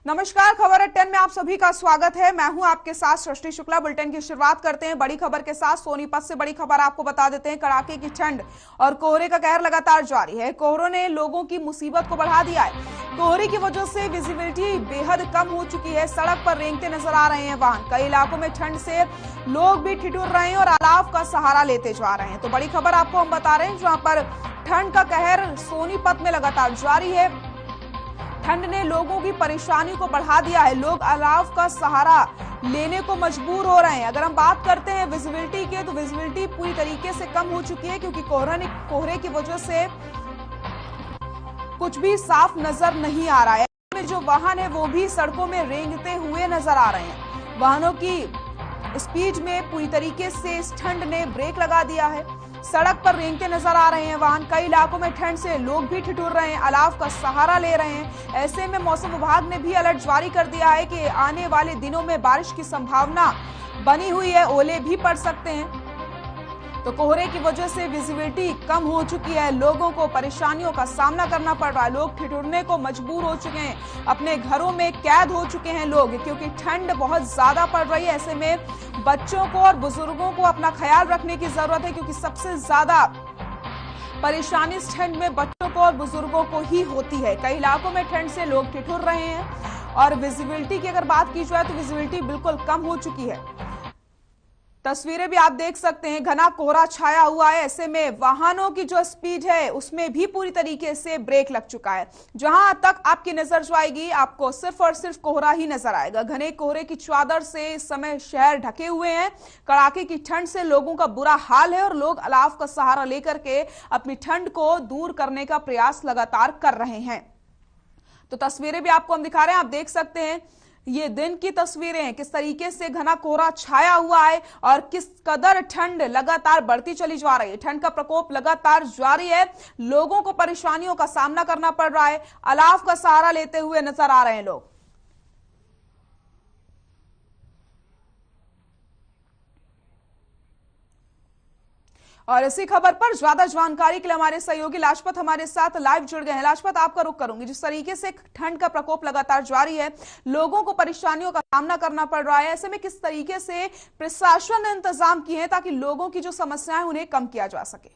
नमस्कार, खबर है 10 में आप सभी का स्वागत है। मैं हूं आपके साथ सृष्टि शुक्ला। बुलेटिन की शुरुआत करते हैं बड़ी खबर के साथ। सोनीपत से बड़ी खबर आपको बता देते हैं। कड़ाके की ठंड और कोहरे का कहर लगातार जारी है। कोहरे ने लोगों की मुसीबत को बढ़ा दिया है। कोहरे की वजह से विजिबिलिटी बेहद कम हो चुकी है। सड़क पर रेंगते नजर आ रहे हैं वाहन। कई इलाकों में ठंड से लोग भी ठिठुर रहे हैं और अलाव का सहारा लेते जा रहे हैं। तो बड़ी खबर आपको हम बता रहे हैं, जहां पर ठंड का कहर सोनीपत में लगातार जारी है। ठंड ने लोगों की परेशानी को बढ़ा दिया है। लोग अलाव का सहारा लेने को मजबूर हो रहे हैं। अगर हम बात करते हैं विजिबिलिटी की, तो विजिबिलिटी पूरी तरीके से कम हो चुकी है, क्योंकि कोहरे की वजह से कुछ भी साफ नजर नहीं आ रहा है। जो वाहन है वो भी सड़कों में रेंगते हुए नजर आ रहे हैं। वाहनों की स्पीड में पूरी तरीके से इस ठंड ने ब्रेक लगा दिया है। सड़क पर रेंगते नजर आ रहे हैं वाहन। कई इलाकों में ठंड से लोग भी ठिठुर रहे हैं, अलाव का सहारा ले रहे हैं। ऐसे में मौसम विभाग ने भी अलर्ट जारी कर दिया है कि आने वाले दिनों में बारिश की संभावना बनी हुई है। ओले भी पड़ सकते हैं। तो कोहरे की वजह से विजिबिलिटी कम हो चुकी है। लोगों को परेशानियों का सामना करना पड़ रहा है। लोग ठिठुरने को मजबूर हो चुके हैं। अपने घरों में कैद हो चुके हैं लोग, क्योंकि ठंड बहुत ज्यादा पड़ रही है। ऐसे में बच्चों को और बुजुर्गों को अपना ख्याल रखने की जरूरत है, क्योंकि सबसे ज्यादा परेशानी इस ठंड में बच्चों को और बुजुर्गों को ही होती है। कई इलाकों में ठंड से लोग ठिठुर रहे हैं। और विजिबिलिटी की अगर बात की जाए तो विजिबिलिटी बिल्कुल कम हो चुकी है। तस्वीरें भी आप देख सकते हैं। घना कोहरा छाया हुआ है। ऐसे में वाहनों की जो स्पीड है उसमें भी पूरी तरीके से ब्रेक लग चुका है। जहां तक आपकी नजर जाएगी, आपको सिर्फ और सिर्फ कोहरा ही नजर आएगा। घने कोहरे की चादर से इस समय शहर ढके हुए हैं। कड़ाके की ठंड से लोगों का बुरा हाल है और लोग अलाव का सहारा लेकर के अपनी ठंड को दूर करने का प्रयास लगातार कर रहे हैं। तो तस्वीरें भी आपको हम दिखा रहे हैं, आप देख सकते हैं। ये दिन की तस्वीरें हैं, किस तरीके से घना कोहरा छाया हुआ है और किस कदर ठंड लगातार बढ़ती चली जा रही है। ठंड का प्रकोप लगातार जारी है। लोगों को परेशानियों का सामना करना पड़ रहा है। अलाव का सहारा लेते हुए नजर आ रहे हैं लोग। और इसी खबर पर ज्यादा जानकारी के लिए हमारे सहयोगी लाजपत हमारे साथ लाइव जुड़ गए हैं। लाजपत, आपका रुख करूंगी। जिस तरीके से ठंड का प्रकोप लगातार जारी है, लोगों को परेशानियों का सामना करना पड़ रहा है, ऐसे में किस तरीके से प्रशासन ने इंतजाम किए हैं ताकि लोगों की जो समस्याएं उन्हें कम किया जा सके?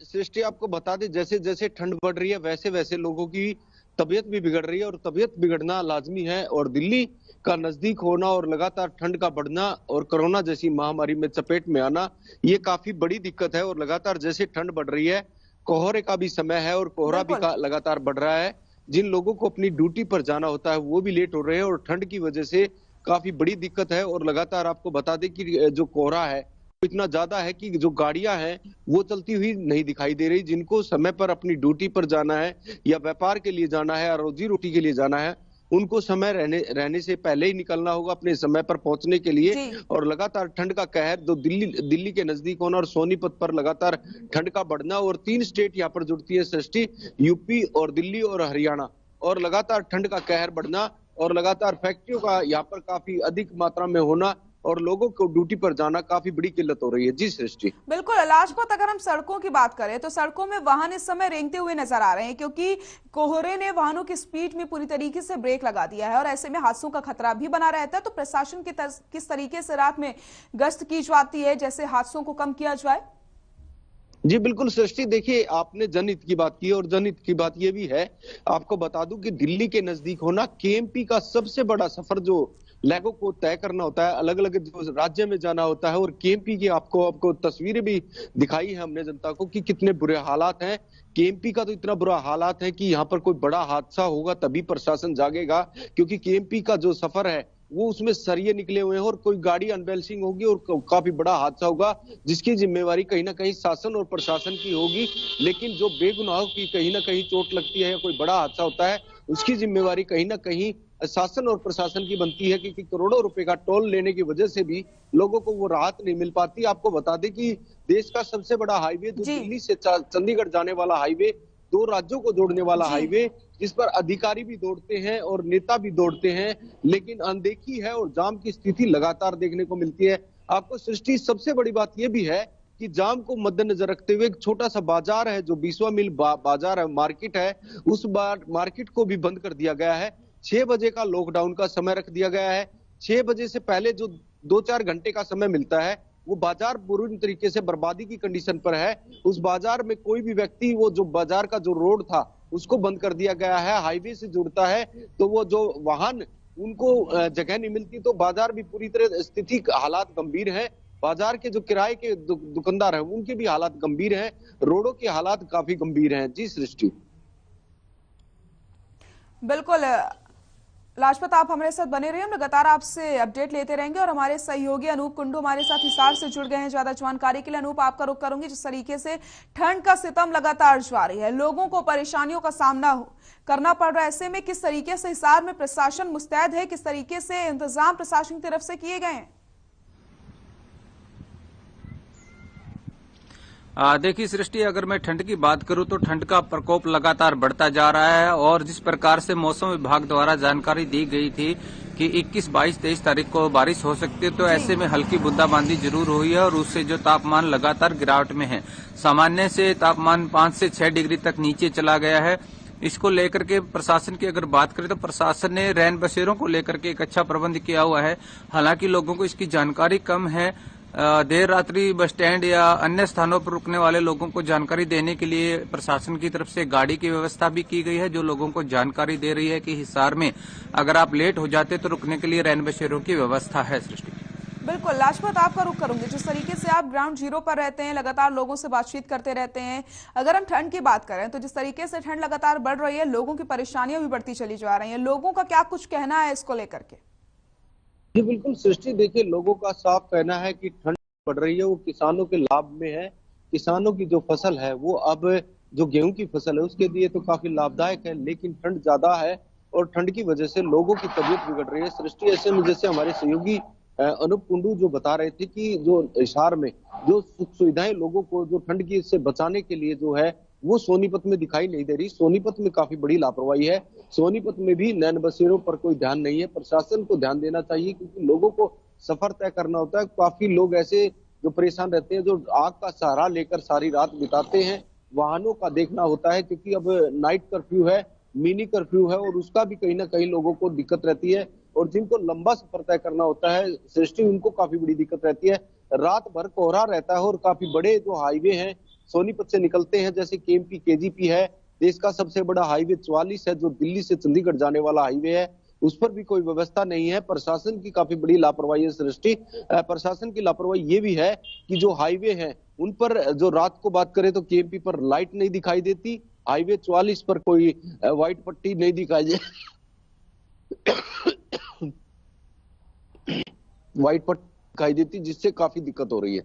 सृष्टि, आपको बता दें, जैसे जैसे ठंड बढ़ रही है वैसे वैसे लोगों की तबीयत भी बिगड़ रही है और तबीयत बिगड़ना लाजमी है। और दिल्ली का नजदीक होना और लगातार ठंड का बढ़ना और कोरोना जैसी महामारी में चपेट में आना, ये काफी बड़ी दिक्कत है। और लगातार जैसे ठंड बढ़ रही है, कोहरे का भी समय है और कोहरा भी लगातार बढ़ रहा है। जिन लोगों को अपनी ड्यूटी पर जाना होता है वो भी लेट हो रहे हैं और ठंड की वजह से काफी बड़ी दिक्कत है। और लगातार आपको बता दें कि जो कोहरा है इतना ज्यादा है कि जो गाड़ियां हैं वो चलती हुई नहीं दिखाई दे रही। जिनको समय पर अपनी ड्यूटी पर जाना है या व्यापार के लिए जाना है या रोजी रोटी के लिए जाना है, उनको समय रहने से पहले ही निकलना होगा अपने समय पर पहुंचने के लिए। और लगातार ठंड का कहर जो दिल्ली के नजदीक होना और सोनीपत पर लगातार ठंड का बढ़ना, और 3 स्टेट यहाँ पर जुड़ती है सृष्टि, यूपी और दिल्ली और हरियाणा, और लगातार ठंड का कहर बढ़ना और लगातार फैक्ट्रियों का यहाँ पर काफी अधिक मात्रा में होना और लोगों को ड्यूटी पर जाना काफी बड़ी किल्लत हो रही है। जी सृष्टि। बिल्कुल लाजपत, अगर हम सड़कों की बात करें तो सड़कों में वाहन इस समय रेंगते हुए नजर आ रहे हैं, क्योंकि कोहरे ने वाहनों की स्पीड में पूरी तरीके से ब्रेक लगा दिया है और ऐसे में हादसों का खतरा भी बना रहता है। तो प्रशासन की किस तरीके से रात में गश्त की जाती है, जैसे हादसों को कम किया जाए? जी बिल्कुल सृष्टि, देखिए आपने जनहित की बात की और जनहित की बात ये भी है। आपको बता दूं कि दिल्ली के नजदीक होना केएमपी का सबसे बड़ा सफर जो लोगों को तय करना होता है, अलग अलग जो राज्य में जाना होता है। और केएमपी की आपको तस्वीरें भी दिखाई है हमने जनता को कि कितने बुरे हालात हैं। केएमपी का तो इतना बुरा हालात है कि यहाँ पर कोई बड़ा हादसा होगा तभी प्रशासन जागेगा, क्योंकि केएमपी का जो सफर है वो उसमें सरिये निकले हुए हैं और कोई गाड़ी अनबैलेंसिंग होगी और काफी बड़ा हादसा होगा, जिसकी जिम्मेवारी कहीं ना कहीं शासन और प्रशासन की होगी। लेकिन जो बेगुनाहों की कहीं ना कहीं चोट लगती है या कोई बड़ा हादसा होता है, उसकी जिम्मेवारी कहीं ना कहीं शासन और प्रशासन की बनती है, क्योंकि करोड़ों रुपए का टोल लेने की वजह से भी लोगों को वो राहत नहीं मिल पाती। आपको बता दें कि देश का सबसे बड़ा हाईवे जो दिल्ली से चंडीगढ़ जाने वाला हाईवे, 2 राज्यों को जोड़ने वाला हाईवे, जिस पर अधिकारी भी दौड़ते हैं और नेता भी दौड़ते हैं, लेकिन अनदेखी है और जाम की स्थिति लगातार देखने को मिलती है। आपको सृष्टि, सबसे बड़ी बात यह भी है कि जाम को मद्देनजर रखते हुए एक छोटा सा बाजार है जो 20वां मील बाजार है, मार्केट है, उस मार्केट को भी बंद कर दिया गया है। 6 बजे का लॉकडाउन का समय रख दिया गया है। 6 बजे से पहले जो 2-4 घंटे का समय मिलता है वो बाजार पूरी तरीके से बर्बादी की कंडीशन पर है। उस बाजार में कोई भी व्यक्ति, वो जो बाजार का जो रोड था उसको बंद कर दिया गया है। हाईवे से जुड़ता है तो वो जो वाहन उनको जगह नहीं मिलती, तो बाजार भी पूरी तरह स्थिति हालात गंभीर है। बाजार के जो किराए के दुकानदार हैं उनके भी हालात गंभीर हैं। रोडों के हालात काफी गंभीर हैं। जी सृष्टि। बिल्कुल लाजपत, आप हमारे साथ बने रहिए, हम लगातार आपसे अपडेट लेते रहेंगे और हमारे सहयोगी अनूप कुंडू हमारे साथ हिसार से जुड़ गए हैं ज्यादा जानकारी के लिए। अनूप, आपका रुख करूंगी। जिस तरीके से ठंड का सितम लगातार जारी है, लोगों को परेशानियों का सामना करना पड़ रहा है, ऐसे में किस तरीके से हिसार में प्रशासन मुस्तैद है, किस तरीके से इंतजाम प्रशासन की तरफ से किए गए हैं? देखिए सृष्टि, अगर मैं ठंड की बात करूं तो ठंड का प्रकोप लगातार बढ़ता जा रहा है और जिस प्रकार से मौसम विभाग द्वारा जानकारी दी गई थी कि 21, 22, 23 तारीख को बारिश हो सकती है, तो ऐसे में हल्की बूंदाबांदी जरूर हुई है और उससे जो तापमान लगातार गिरावट में है, सामान्य से तापमान 5 से 6 डिग्री तक नीचे चला गया है। इसको लेकर के प्रशासन की अगर बात करें तो प्रशासन ने रैन बसेरों को लेकर के एक अच्छा प्रबंध किया हुआ है। हालांकि लोगों को इसकी जानकारी कम है। देर रात्रि बस स्टैंड या अन्य स्थानों पर रुकने वाले लोगों को जानकारी देने के लिए प्रशासन की तरफ से गाड़ी की व्यवस्था भी की गई है, जो लोगों को जानकारी दे रही है कि हिसार में अगर आप लेट हो जाते तो रुकने के लिए रैन बसेरों की व्यवस्था है। सृष्टि, बिल्कुल लाजपत, आपका रुख करूंगी। जिस तरीके से आप ग्राउंड जीरो पर रहते हैं, लगातार लोगों से बातचीत करते रहते हैं, अगर हम ठंड की बात करें तो जिस तरीके से ठंड लगातार बढ़ रही है, लोगों की परेशानियां भी बढ़ती चली जा रही हैं, लोगों का क्या कुछ कहना है इसको लेकर के? जी बिल्कुल सृष्टि, देखिए लोगों का साफ कहना है कि ठंड बढ़ रही है वो किसानों के लाभ में है। किसानों की जो फसल है वो अब जो गेहूं की फसल है उसके लिए तो काफी लाभदायक है, लेकिन ठंड ज्यादा है और ठंड की वजह से लोगों की तबीयत बिगड़ रही है। सृष्टि, ऐसे में जैसे हमारे सहयोगी अनूप कुंडू जो बता रहे थे कि जो हिसार में जो सुख सुविधाएं लोगों को जो ठंड की से बचाने के लिए जो है वो सोनीपत में दिखाई नहीं दे रही। सोनीपत में काफी बड़ी लापरवाही है। सोनीपत में भी नैन बसेरों पर कोई ध्यान नहीं है। प्रशासन को ध्यान देना चाहिए क्योंकि लोगों को सफर तय करना होता है। काफी लोग ऐसे जो परेशान रहते हैं, जो आग का सहारा लेकर सारी रात बिताते हैं। वाहनों का देखना होता है क्योंकि अब नाइट कर्फ्यू है, मिनी कर्फ्यू है और उसका भी कहीं ना कहीं लोगों को दिक्कत रहती है। और जिनको लंबा सफर तय करना होता है सृष्टि, उनको काफी बड़ी दिक्कत रहती है। रात भर कोहरा रहता है और काफी बड़े जो हाईवे हैं सोनीपत से निकलते हैं, जैसे केएमपी केजीपी है, देश का सबसे बड़ा हाईवे 44 है जो दिल्ली से चंडीगढ़ जाने वाला हाईवे है, उस पर भी कोई व्यवस्था नहीं है। प्रशासन की काफी बड़ी लापरवाही है सृष्टि। प्रशासन की लापरवाही ये भी है कि जो हाईवे हैं उन पर जो रात को बात करें तो केएमपी पर लाइट नहीं दिखाई देती, हाईवे 44 पर कोई व्हाइट पट्टी नहीं दिखाई दे व्हाइट पट्टी दिखाई देती, जिससे काफी दिक्कत हो रही है।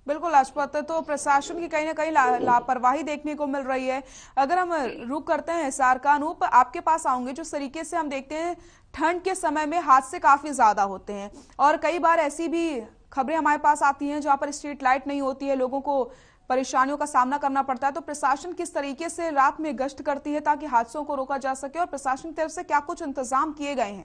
बिल्कुल लाजपत, तो प्रशासन की कहीं ना कहीं लापरवाही देखने को मिल रही है। अगर हम रुक करते हैं हिसार का, अनूप आपके पास आऊंगे। जिस तरीके से हम देखते हैं ठंड के समय में हादसे काफी ज्यादा होते हैं और कई बार ऐसी भी खबरें हमारे पास आती हैं जहां पर स्ट्रीट लाइट नहीं होती है, लोगों को परेशानियों का सामना करना पड़ता है। तो प्रशासन किस तरीके से रात में गश्त करती है ताकि हादसों को रोका जा सके और प्रशासन की तरफ से क्या कुछ इंतजाम किए गए हैं?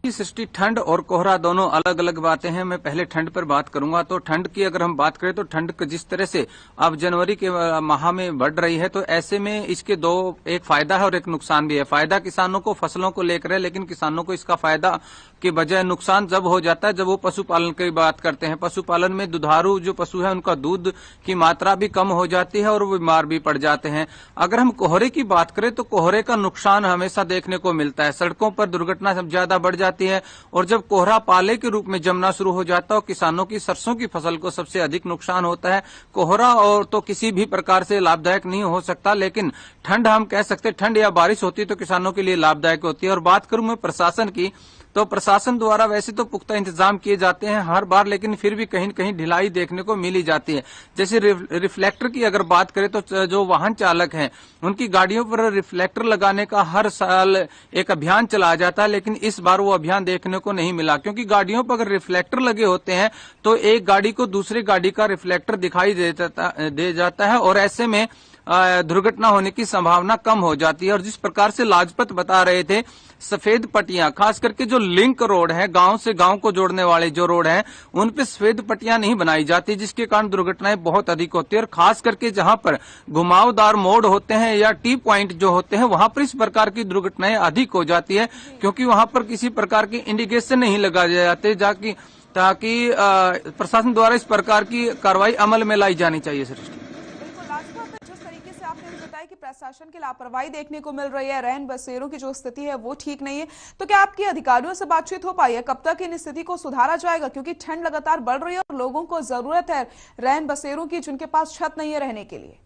सृष्टि, ठंड और कोहरा दोनों अलग अलग बातें हैं। मैं पहले ठंड पर बात करूंगा। तो ठंड की अगर हम बात करें तो ठंड जिस तरह से अब जनवरी के माह में बढ़ रही है, तो ऐसे में इसके दो, एक फायदा है और एक नुकसान भी है। फायदा किसानों को फसलों को लेकर है, लेकिन किसानों को इसका फायदा के बजाय नुकसान जब हो जाता है जब वो पशुपालन की बात करते हैं। पशुपालन में दुधारू जो पशु है उनका दूध की मात्रा भी कम हो जाती है और वो बीमार भी पड़ जाते हैं। अगर हम कोहरे की बात करें तो कोहरे का नुकसान हमेशा देखने को मिलता है। सड़कों पर दुर्घटना ज्यादा बढ़ जाती है और जब कोहरा पाले के रूप में जमना शुरू हो जाता है और किसानों की सरसों की फसल को सबसे अधिक नुकसान होता है। कोहरा और तो किसी भी प्रकार से लाभदायक नहीं हो सकता, लेकिन ठंड हम कह सकते, ठंड या बारिश होती तो किसानों के लिए लाभदायक होती है। और बात करूं मैं प्रशासन की, तो प्रशासन द्वारा वैसे तो पुख्ता इंतजाम किए जाते हैं हर बार, लेकिन फिर भी कहीं न कहीं ढिलाई देखने को मिल ही जाती है। जैसे रिफ्लेक्टर की अगर बात करें तो जो वाहन चालक हैं उनकी गाड़ियों पर रिफ्लेक्टर लगाने का हर साल एक अभियान चलाया जाता है, लेकिन इस बार वो अभियान देखने को नहीं मिला, क्योंकि गाड़ियों पर अगर रिफ्लेक्टर लगे होते हैं तो एक गाड़ी को दूसरी गाड़ी का रिफ्लेक्टर दिखाई दे जाता है और ऐसे में दुर्घटना होने की संभावना कम हो जाती है। और जिस प्रकार से लाजपत बता रहे थे, सफेद पट्टियां, खास करके जो लिंक रोड है, गांव से गांव को जोड़ने वाले जो रोड हैं, उन पे सफेद पट्टियां नहीं बनाई जाती, जिसके कारण दुर्घटनाएं बहुत अधिक होती है। और खास करके जहां पर घुमावदार मोड़ होते हैं या टी पॉइंट जो होते हैं, वहां पर इस प्रकार की दुर्घटनाएं अधिक हो जाती है, क्योंकि वहां पर किसी प्रकार की इंडिकेशन नहीं लगाए जाते ताकि प्रशासन द्वारा इस प्रकार की कार्रवाई अमल में लाई जानी चाहिए। सर, जिस तरीके से आपने बताया कि प्रशासन की लापरवाही देखने को मिल रही है, रैन बसेरों की जो स्थिति है वो ठीक नहीं है, तो क्या आपकी अधिकारियों से बातचीत हो पाई है? कब तक इन स्थिति को सुधारा जाएगा? क्योंकि ठंड लगातार बढ़ रही है और लोगों को जरूरत है रैन बसेरों की, जिनके पास छत नहीं है रहने के लिए।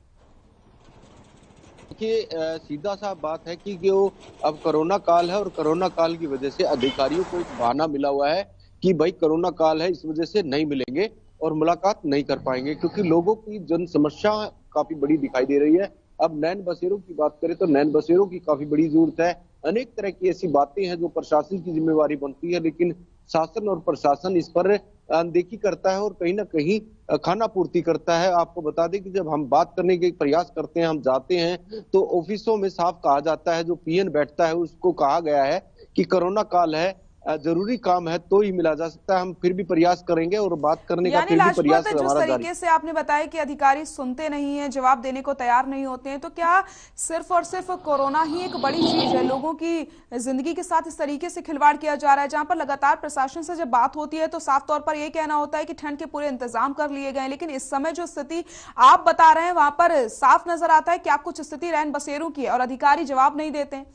देखिए, सीधा सा बात है कि जो अब कोरोना काल है और कोरोना काल की वजह से अधिकारियों को एक बहाना मिला हुआ है कि भाई कोरोना काल है, इस वजह से नहीं मिलेंगे और मुलाकात नहीं कर पाएंगे, क्योंकि लोगों की जन समस्या काफी बड़ी दिखाई दे रही है। अब नैन बसेरों की बात करें तो नैन बसेरों की काफी बड़ी जरूरत है। अनेक तरह की ऐसी बातें हैं जो प्रशासन की जिम्मेवारी बनती है, लेकिन शासन और प्रशासन इस पर अनदेखी करता है और कहीं ना कहीं खाना पूर्ति करता है। आपको बता दें कि जब हम बात करने के प्रयास करते हैं, हम जाते हैं, तो ऑफिसों में साफ कहा जाता है, जो पीएन बैठता है उसको कहा गया है कि कोरोना काल है, जरूरी काम है तो ही मिला जा सकता है। हम फिर भी प्रयास करेंगे और बात करने का फिर भी प्रयास जिस तरीके से आपने बताया कि अधिकारी सुनते नहीं है, जवाब देने को तैयार नहीं होते हैं, तो क्या सिर्फ और सिर्फ कोरोना ही एक बड़ी चीज है? लोगों की जिंदगी के साथ इस तरीके से खिलवाड़ किया जा रहा है, जहां पर लगातार प्रशासन से जब बात होती है तो साफ तौर पर यह कहना होता है कि ठंड के पूरे इंतजाम कर लिए गए, लेकिन इस समय जो स्थिति आप बता रहे हैं वहां पर साफ नजर आता है क्या कुछ स्थिति रैन बसेरों की है और अधिकारी जवाब नहीं देते हैं।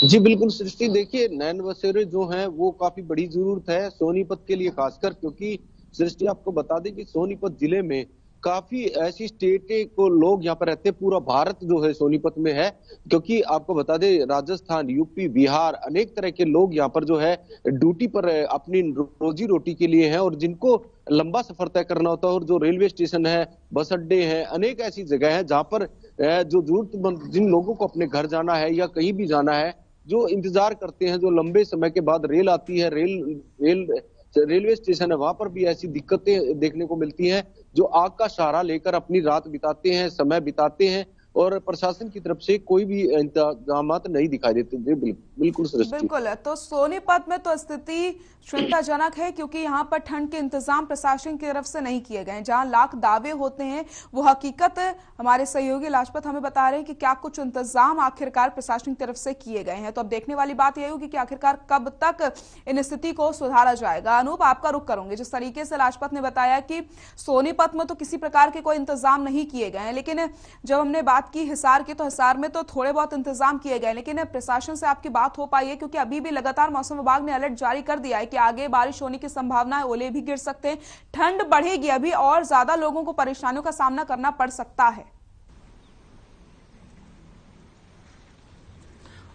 जी बिल्कुल सृष्टि, देखिए नैन बसेरे जो हैं वो काफी बड़ी जरूरत है सोनीपत के लिए खासकर, क्योंकि सृष्टि आपको बता दें कि सोनीपत जिले में काफी ऐसी स्टेट को लोग यहाँ पर रहते हैं। पूरा भारत जो है सोनीपत में है, क्योंकि आपको बता दें राजस्थान, यूपी, बिहार, अनेक तरह के लोग यहाँ पर जो है ड्यूटी पर अपनी रोजी रोटी के लिए हैं और जिनको लंबा सफर तय करना होता है। और जो रेलवे स्टेशन है, बस अड्डे हैं, अनेक ऐसी जगह है जहां पर जो जरूरतमंद जिन लोगों को अपने घर जाना है या कहीं भी जाना है, जो इंतजार करते हैं, जो लंबे समय के बाद रेल आती है, रेलवे स्टेशन है, वहां पर भी ऐसी दिक्कतें देखने को मिलती हैं। जो आग का सहारा लेकर अपनी रात बिताते हैं, समय बिताते हैं और प्रशासन की तरफ से कोई भी इंतजाम नहीं दिखाई देते। बिल्कुल बिल्कुल। तो सोनीपत में तो स्थिति चिंताजनक है, क्योंकि यहाँ पर ठंड के इंतजाम प्रशासन की तरफ से नहीं किए गए। जहां लाख दावे होते हैं वो हकीकत हमारे सहयोगी लाजपत हमें बता रहे हैं कि क्या कुछ इंतजाम आखिरकार प्रशासन की तरफ से किए गए हैं। तो अब देखने वाली बात यह होगी कि आखिरकार कब तक इन स्थिति को सुधारा जाएगा। अनूप, आपका रुख करूंगी। जिस तरीके से लाजपत ने बताया कि सोनीपत में तो किसी प्रकार के कोई इंतजाम नहीं किए गए हैं, लेकिन जब हमने बात की हिसार की, तो हिसार में तो थोड़े बहुत इंतजाम किए गए, लेकिन प्रशासन से आपकी बात हो पाई है? क्योंकि अभी भी लगातार मौसम विभाग ने अलर्ट जारी कर दिया है कि आगे बारिश होने की संभावना है, ओले भी गिर सकते हैं, ठंड बढ़ेगी, अभी और ज्यादा लोगों को परेशानियों का सामना करना पड़ सकता है।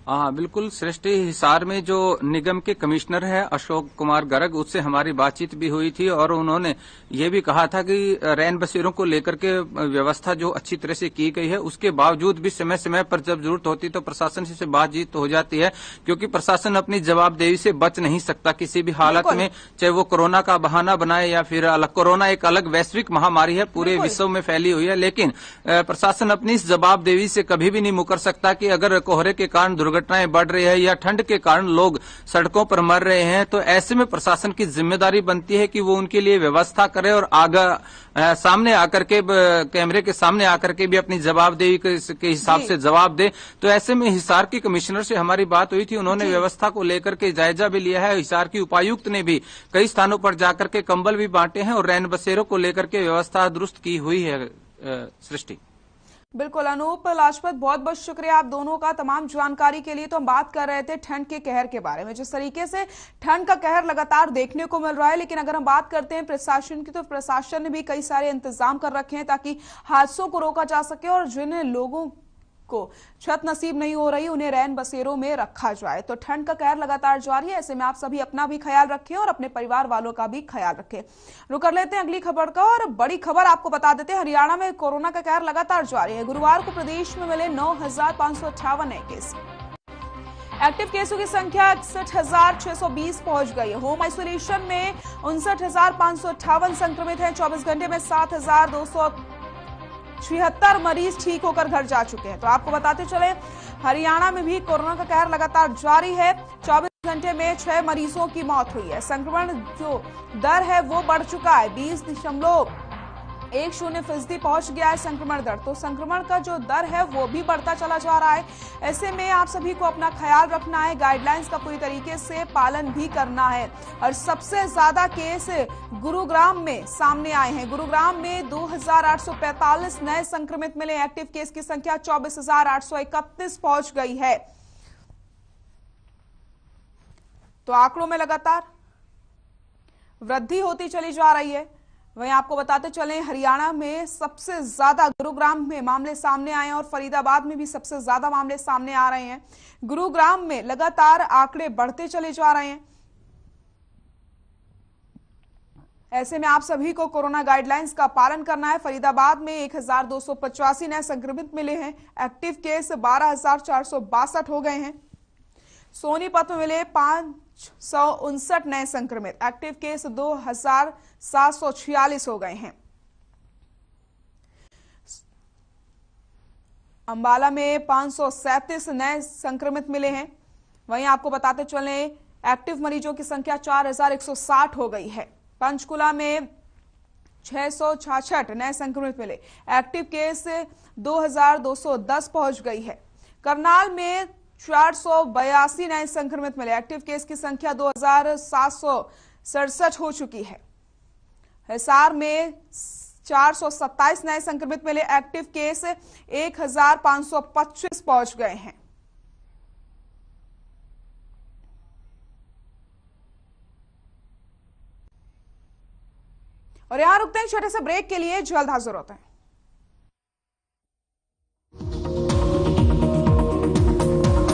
हाँ बिल्कुल सृष्टि, हिसार में जो निगम के कमिश्नर है अशोक कुमार गर्ग, उससे हमारी बातचीत भी हुई थी और उन्होंने ये भी कहा था कि रैन बसेरों को लेकर के व्यवस्था जो अच्छी तरह से की गई है, उसके बावजूद भी समय समय पर जब जरूरत होती तो प्रशासन से बातचीत हो जाती है, क्योंकि प्रशासन अपनी जवाबदेही से बच नहीं सकता किसी भी हालत में, चाहे वो कोरोना का बहाना बनाए या फिर कोरोना एक अलग वैश्विक महामारी है, पूरे विश्व में फैली हुई है, लेकिन प्रशासन अपनी इस जवाबदेही से कभी भी नहीं मुकर सकता कि अगर कोहरे के कारण दुर्घटनाएं बढ़ रही है या ठंड के कारण लोग सड़कों पर मर रहे हैं, तो ऐसे में प्रशासन की जिम्मेदारी बनती है कि वो उनके लिए व्यवस्था करे और आगे सामने आकर के कैमरे के सामने आकर के भी अपनी जवाबदेही के हिसाब से जवाब दे। तो ऐसे में हिसार की कमिश्नर से हमारी बात हुई थी, उन्होंने व्यवस्था को लेकर के जायजा भी लिया है। हिसार की उपायुक्त ने भी कई स्थानों पर जाकर के कंबल भी बांटे हैं और रैन बसेरों को लेकर के व्यवस्था दुरुस्त की हुई है। सृष्टि बिल्कुल। अनूप, लाजपत, बहुत बहुत शुक्रिया आप दोनों का तमाम जानकारी के लिए। तो हम बात कर रहे थे ठंड के कहर के बारे में, जिस तरीके से ठंड का कहर लगातार देखने को मिल रहा है, लेकिन अगर हम बात करते हैं प्रशासन की, तो प्रशासन ने भी कई सारे इंतजाम कर रखे हैं ताकि हादसों को रोका जा सके और जिन लोगों को छत नसीब नहीं हो रही उन्हें रैन बसेरों में रखा जाए। तो ठंड का कहर लगातार जारी है, ऐसे में आप सभी अपना भी ख्याल रखें और अपने परिवार वालों का भी ख्याल रखें। रुक कर लेते हैं अगली खबर का, और बड़ी खबर आपको बता देते हैं, हरियाणा में कोरोना का कहर लगातार जारी है। गुरुवार को प्रदेश में मिले 9,558 नए केस। एक्टिव केसों की संख्या 61,620 पहुंच गई है। होम आइसोलेशन में 59,558 संक्रमित हैं। 24 घंटे में 7,200 76 मरीज ठीक होकर घर जा चुके हैं। तो आपको बताते चले, हरियाणा में भी कोरोना का कहर लगातार जारी है। 24 घंटे में 6 मरीजों की मौत हुई है। संक्रमण जो दर है वो बढ़ चुका है, 20.10% पहुंच गया है संक्रमण दर। तो संक्रमण का जो दर है वो भी बढ़ता चला जा रहा है। ऐसे में आप सभी को अपना ख्याल रखना है, गाइडलाइंस का पूरी तरीके से पालन भी करना है। और सबसे ज्यादा केस गुरुग्राम में सामने आए हैं। गुरुग्राम में 2845 नए संक्रमित मिले। एक्टिव केस की संख्या 24,831 पहुंच गई है। तो आंकड़ों में लगातार वृद्धि होती चली जा रही है। वहीं आपको बताते चलें, हरियाणा में सबसे ज्यादा गुरुग्राम में मामले सामने आए हैं और फरीदाबाद में भी सबसे ज्यादा मामले सामने आ रहे हैं। गुरुग्राम में लगातार आंकड़े बढ़ते चले जा रहे हैं। ऐसे में आप सभी को कोरोना गाइडलाइंस का पालन करना है। फरीदाबाद में 1285 नए संक्रमित मिले हैं। एक्टिव केस 12,462 हो गए हैं। सोनीपत में मिले 559 नए संक्रमित। एक्टिव केस 2,746 हो गए हैं। अंबाला में 537 नए संक्रमित मिले हैं। वहीं आपको बताते चलें, एक्टिव मरीजों की संख्या 4,160 हो गई है। पंचकुला में 666 नए संक्रमित मिले। एक्टिव केस 2,210 पहुंच गई है। करनाल में 482 नए संक्रमित मिले। एक्टिव केस की संख्या 2,767 हो चुकी है। हिसार में 427 नए संक्रमित मिले। एक्टिव केस 1,525 पहुंच गए हैं। और यहां रुकते हैं छोटे से ब्रेक के लिए, जल्द हाजिर होते हैं।